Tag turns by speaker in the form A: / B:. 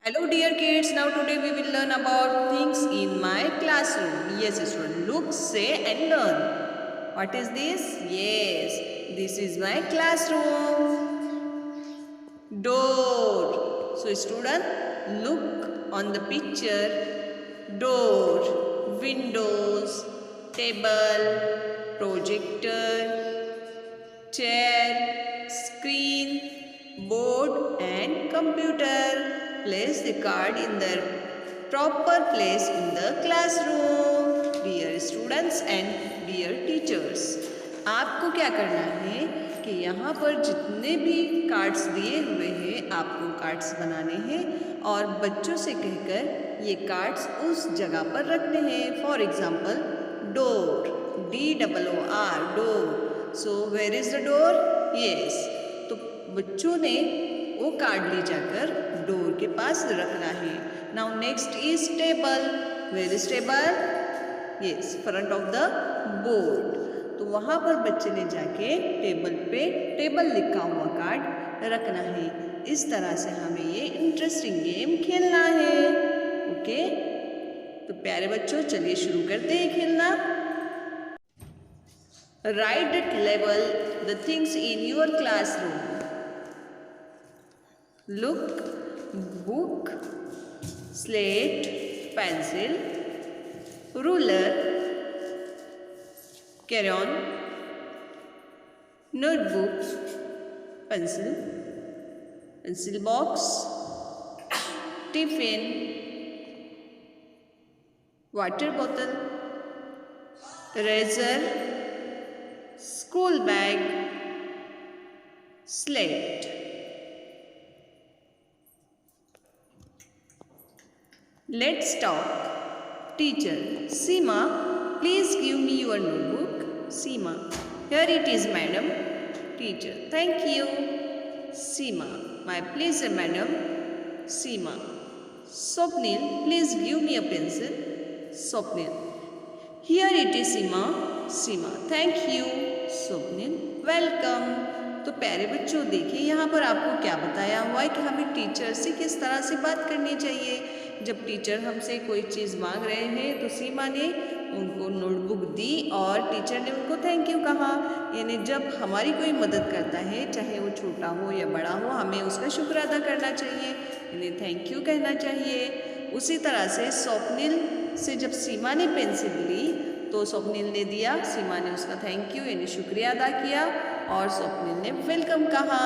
A: Hello dear kids, now today we will learn about things in my classroom. Yes student, look, say and learn. What is this? Yes, this is my classroom. Door. So student, look on the picture. Door, windows, table, projector, chair, screen, board and computer. Place the card in the proper place in the classroom. Dear students and dear teachers, आपको क्या करना है कि यहाँ पर जितने भी cards दिए हुए हैं आपको कार्ड्स बनाने हैं और बच्चों से कहकर ये कार्ड्स उस जगह पर रखने हैं. For example door, DOOR, door. So where is the door? Yes, तो बच्चों ने वो कार्ड ले जाकर डोर के पास रखना है. Now next is table. Where is table? Yes, front of the board. तो वहाँ पर बच्चे ने जाके टेबल पे टेबल लिखा हुआ कार्ड रखना है. इस तरह से हमें ये इंटरेस्टिंग गेम खेलना है. ओके, तो प्यारे बच्चों चलिए शुरू करते हैं खेलना. Write at level the things in your classroom. Look, book, slate, pencil, ruler, crayon, notebook, pencil box, tiffin, water bottle, eraser, school bag, slate. Let's talk. Teacher, Seema, please give me your notebook. Seema, here it is, madam. Teacher, thank you. Seema, my pleasure, madam. Seema, Swapnil, please give me a pencil. Swapnil, here it is, Seema. Seema, thank you. Swapnil, welcome. तो प्यारे बच्चों देखिए यहाँ पर आपको क्या बताया हुआ है कि हमें टीचर से किस तरह से बात करनी चाहिए. जब टीचर हमसे कोई चीज़ मांग रहे हैं तो सीमा ने उनको नोटबुक दी और टीचर ने उनको थैंक यू कहा. यानी जब हमारी कोई मदद करता है, चाहे वो छोटा हो या बड़ा हो, हमें उसका शुक्र अदा करना चाहिए, यानी थैंक यू कहना चाहिए. उसी तरह से स्वप्निल से जब सीमा ने पेंसिल ली तो स्वप्निल ने दिया, सीमा ने उसका थैंक यू यानी शुक्रिया अदा किया और स्वप्निल ने वेलकम कहा.